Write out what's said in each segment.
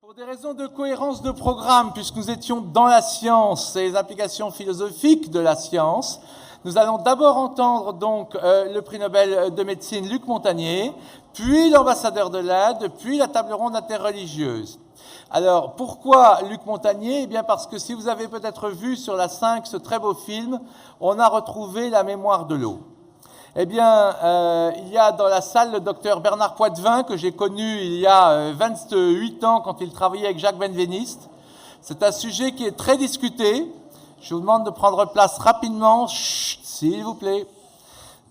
Pour des raisons de cohérence de programme, puisque nous étions dans la science et les implications philosophiques de la science, nous allons d'abord entendre donc le prix Nobel de médecine Luc Montagnier, puis l'ambassadeur de l'Inde, puis la table ronde interreligieuse. Alors, pourquoi Luc Montagnier? Eh bien parce que si vous avez peut-être vu sur la 5 ce très beau film, on a retrouvé la mémoire de l'eau. Eh bien, il y a dans la salle le docteur Bernard Poitvin, que j'ai connu il y a 28 ans quand il travaillait avec Jacques Benveniste. C'est un sujet qui est très discuté. Je vous demande de prendre place rapidement, s'il vous plaît.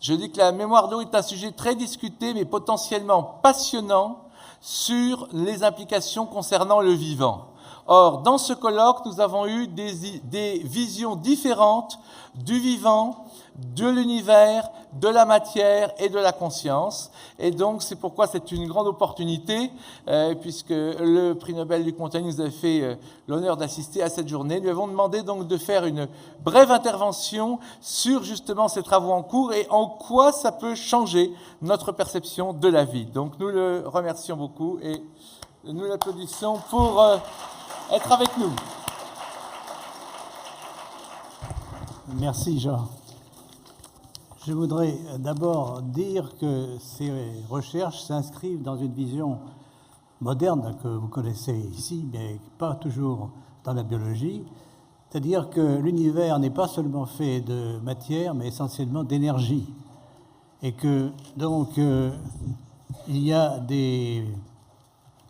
Je dis que la mémoire d'eau est un sujet très discuté, mais potentiellement passionnant, sur les implications concernant le vivant. Or, dans ce colloque, nous avons eu des visions différentes du vivant, de l'univers, de la matière et de la conscience. Et donc, c'est pourquoi c'est une grande opportunité, puisque le prix Nobel Luc Montagnier nous a fait l'honneur d'assister à cette journée. Nous lui avons demandé donc de faire une brève intervention sur justement ces travaux en cours et en quoi ça peut changer notre perception de la vie. Donc, nous le remercions beaucoup et nous l'applaudissons pour être avec nous. Merci Jean. Je voudrais d'abord dire que ces recherches s'inscrivent dans une vision moderne que vous connaissez ici, mais pas toujours dans la biologie. C'est-à-dire que l'univers n'est pas seulement fait de matière, mais essentiellement d'énergie. Et que donc il y a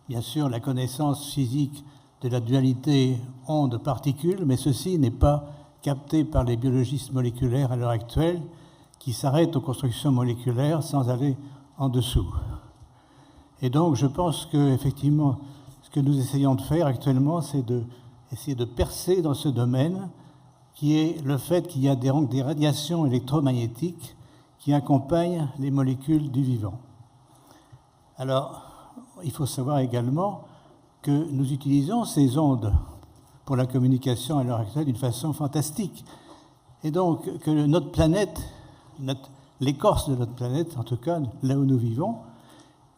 bien sûr la connaissance physique de la dualité onde-particule, mais ceci n'est pas capté par les biologistes moléculaires à l'heure actuelle, qui s'arrêtent aux constructions moléculaires sans aller en dessous. Et donc, je pense qu'effectivement, ce que nous essayons de faire actuellement, c'est d'essayer de percer dans ce domaine, qui est le fait qu'il y a des radiations électromagnétiques qui accompagnent les molécules du vivant. Alors, il faut savoir également que nous utilisons ces ondes pour la communication à l'heure actuelle d'une façon fantastique. Et donc, que notre planète, l'écorce de notre planète, en tout cas là où nous vivons,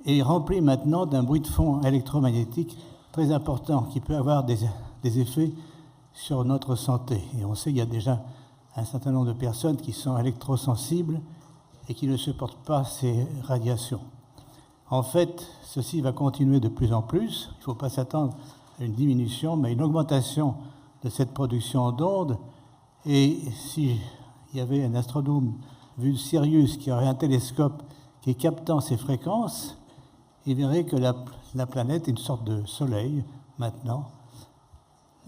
est remplie maintenant d'un bruit de fond électromagnétique très important qui peut avoir des effets sur notre santé. Et on sait qu'il y a déjà un certain nombre de personnes qui sont électrosensibles et qui ne supportent pas ces radiations. En fait, ceci va continuer de plus en plus. Il ne faut pas s'attendre à une diminution, mais à une augmentation de cette production d'ondes. Et s'il y avait un astronome vu de Sirius qui aurait un télescope qui est captant ces fréquences, il verrait que la planète est une sorte de soleil maintenant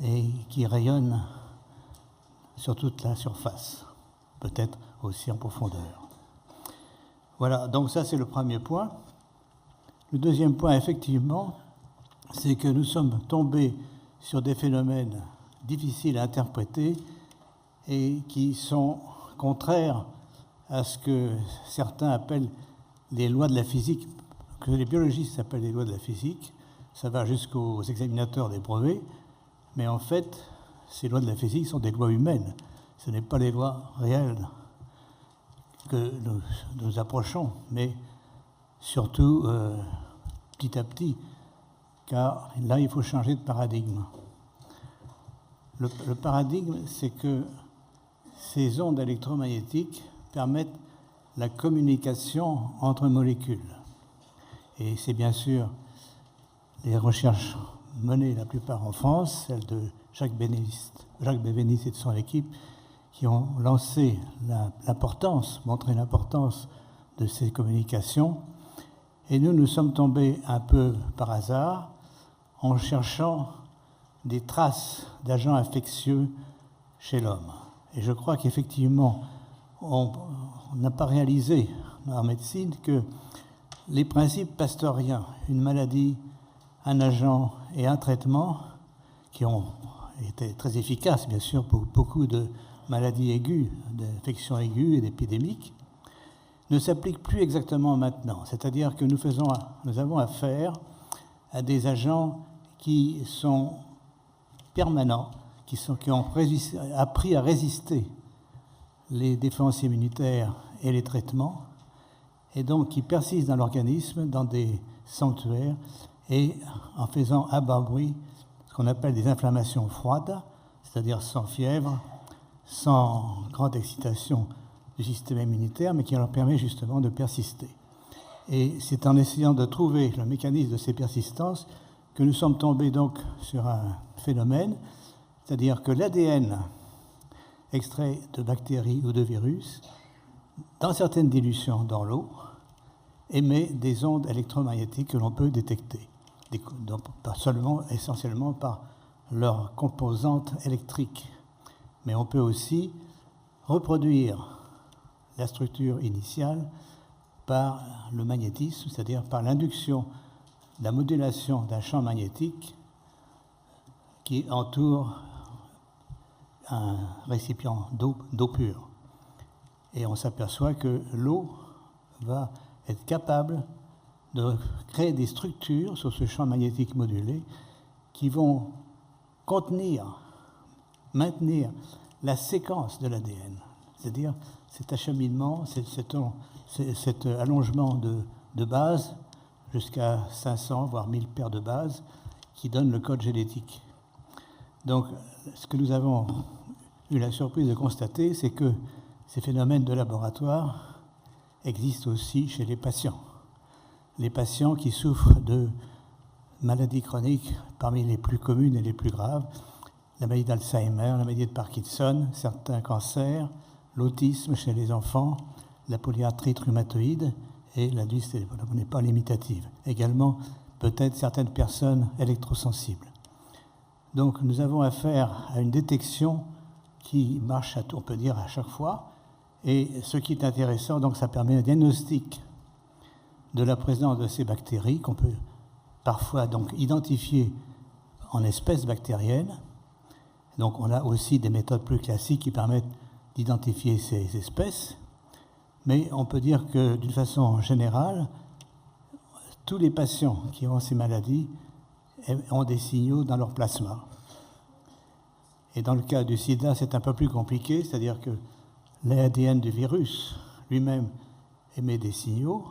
et qui rayonne sur toute la surface, peut-être aussi en profondeur. Voilà, donc ça c'est le premier point. Le deuxième point, effectivement, c'est que nous sommes tombés sur des phénomènes difficiles à interpréter et qui sont contraires à ce que certains appellent les lois de la physique, que les biologistes appellent les lois de la physique. Ça va jusqu'aux examinateurs des brevets, mais en fait, ces lois de la physique sont des lois humaines. Ce n'est pas les lois réelles que nous approchons, mais surtout petit à petit, car là, il faut changer de paradigme. Le paradigme, c'est que ces ondes électromagnétiques permettent la communication entre molécules. Et c'est bien sûr les recherches menées la plupart en France, celles de Jacques Benveniste et de son équipe, qui ont lancé montré l'importance de ces communications. Et nous sommes tombés un peu par hasard en cherchant des traces d'agents infectieux chez l'homme. Et je crois qu'effectivement, on n'a pas réalisé en médecine que les principes pasteuriens, une maladie, un agent et un traitement, qui ont été très efficaces, bien sûr, pour beaucoup de maladies aiguës, d'infections aiguës et d'épidémiques, ne s'appliquent plus exactement maintenant. C'est-à-dire que nous avons affaire à des agents qui sont permanents, qui ont appris à résister les défenses immunitaires et les traitements, et donc qui persistent dans l'organisme, dans des sanctuaires, et en faisant à bas bruit ce qu'on appelle des inflammations froides, c'est-à-dire sans fièvre, sans grande excitation du système immunitaire, mais qui leur permet justement de persister. Et c'est en essayant de trouver le mécanisme de ces persistances que nous sommes tombés donc sur un phénomène, c'est-à-dire que l'ADN extrait de bactéries ou de virus, dans certaines dilutions dans l'eau, émet des ondes électromagnétiques que l'on peut détecter, donc pas seulement, essentiellement par leur composante électrique, mais on peut aussi reproduire la structure initiale par le magnétisme, c'est-à-dire par l'induction, la modulation d'un champ magnétique qui entoure un récipient d'eau pure. Et on s'aperçoit que l'eau va être capable de créer des structures sur ce champ magnétique modulé qui vont contenir, maintenir la séquence de l'ADN, c'est-à-dire cet acheminement, cet allongement de bases jusqu'à 500, voire 1000 paires de bases qui donnent le code génétique. Donc, ce que nous avons eu la surprise de constater, c'est que ces phénomènes de laboratoire existent aussi chez les patients. Les patients qui souffrent de maladies chroniques parmi les plus communes et les plus graves, la maladie d'Alzheimer, la maladie de Parkinson, certains cancers, l'autisme chez les enfants, la polyarthrite rhumatoïde et la liste n'est pas limitative. Également, peut-être certaines personnes électrosensibles. Donc, nous avons affaire à une détection qui marche, on peut dire, à chaque fois. Et ce qui est intéressant, donc, ça permet un diagnostic de la présence de ces bactéries qu'on peut parfois donc identifier en espèces bactériennes. Donc, on a aussi des méthodes plus classiques qui permettent d'identifier ces espèces. Mais on peut dire que, d'une façon générale, tous les patients qui ont ces maladies ont des signaux dans leur plasma. Et dans le cas du sida, c'est un peu plus compliqué, c'est-à-dire que l'ADN du virus lui-même émet des signaux,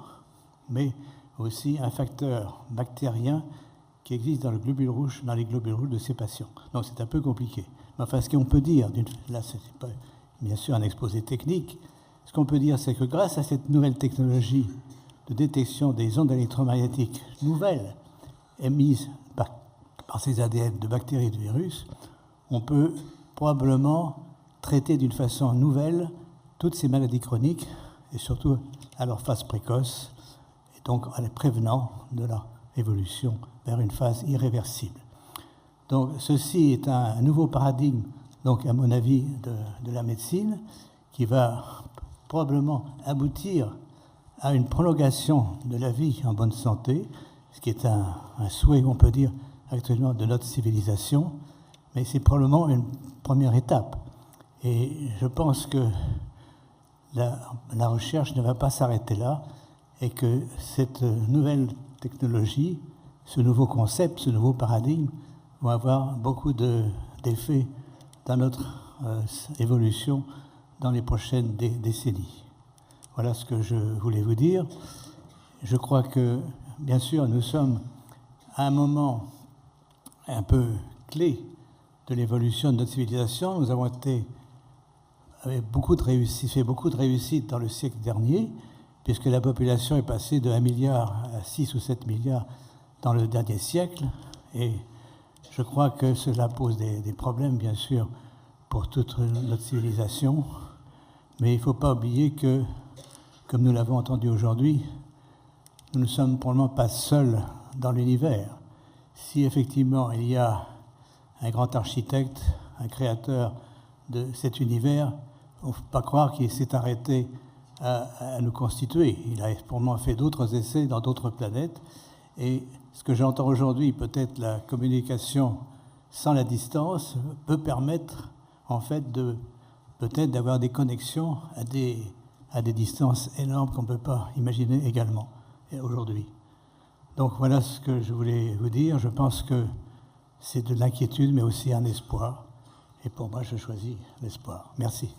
mais aussi un facteur bactérien qui existe dans les globules rouges de ces patients. Donc c'est un peu compliqué. Mais enfin, ce qu'on peut dire, là ce n'est pas bien sûr un exposé technique, ce qu'on peut dire, c'est que grâce à cette nouvelle technologie de détection des ondes électromagnétiques nouvelles émises par ces ADN de bactéries et de virus, on peut probablement traiter d'une façon nouvelle toutes ces maladies chroniques et surtout à leur phase précoce et donc en les prévenant de leur évolution vers une phase irréversible. Donc ceci est un nouveau paradigme, donc à mon avis, de la médecine qui va probablement aboutir à une prolongation de la vie en bonne santé, ce qui est un souhait, on peut dire, actuellement de notre civilisation, mais c'est probablement une première étape. Et je pense que la recherche ne va pas s'arrêter là et que cette nouvelle technologie, ce nouveau concept, ce nouveau paradigme vont avoir beaucoup d'effets dans notre évolution dans les prochaines décennies. Voilà ce que je voulais vous dire. Je crois que, bien sûr, nous sommes à un moment un peu clé de l'évolution de notre civilisation. Nous avons été avec fait beaucoup de réussite dans le siècle dernier, puisque la population est passée de 1 milliard à 6 ou 7 milliards dans le dernier siècle. Et je crois que cela pose des problèmes, bien sûr, pour toute notre civilisation. Mais il ne faut pas oublier que, comme nous l'avons entendu aujourd'hui, nous ne sommes probablement pas seuls dans l'univers. Si effectivement il y a un grand architecte, un créateur de cet univers, il ne faut pas croire qu'il s'est arrêté à nous constituer. Il a probablement fait d'autres essais dans d'autres planètes. Et ce que j'entends aujourd'hui, peut-être la communication sans la distance, peut permettre en fait peut-être d'avoir des connexions à des distances énormes qu'on ne peut pas imaginer également aujourd'hui. Donc voilà ce que je voulais vous dire. Je pense que c'est de l'inquiétude, mais aussi un espoir. Et pour moi, je choisis l'espoir. Merci.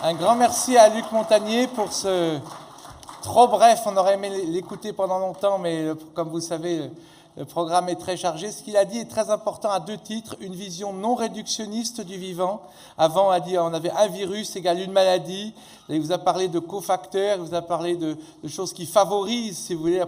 Un grand merci à Luc Montagnier pour ce trop bref. On aurait aimé l'écouter pendant longtemps, mais comme vous le savez, le programme est très chargé. Ce qu'il a dit est très important à 2 titres. Une vision non réductionniste du vivant. Avant, on avait un virus égale une maladie. Il vous a parlé de cofacteurs, il vous a parlé de choses qui favorisent, si vous voulez,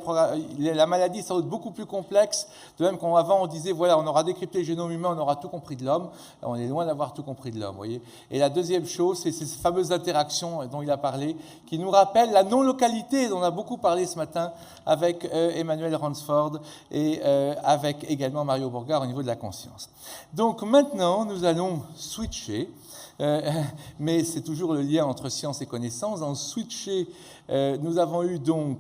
la maladie, ça va être beaucoup plus complexe. De même qu'avant, on disait, voilà, on aura décrypté le génome humain, on aura tout compris de l'homme. On est loin d'avoir tout compris de l'homme, voyez. Et la deuxième chose, c'est ces fameuses interactions dont il a parlé, qui nous rappellent la non-localité, dont on a beaucoup parlé ce matin avec Emmanuel Ransford et avec également Mario Burgard au niveau de la conscience. Donc maintenant, nous allons switcher. Mais c'est toujours le lien entre science et connaissance. Dans Switcher, nous avons eu donc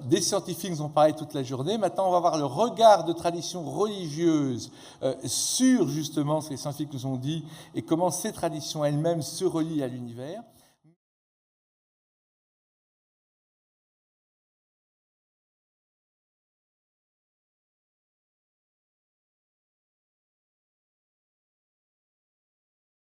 des scientifiques qui nous ont parlé toute la journée. Maintenant, on va voir le regard de traditions religieuses sur justement ce que les scientifiques nous ont dit et comment ces traditions elles-mêmes se relient à l'univers.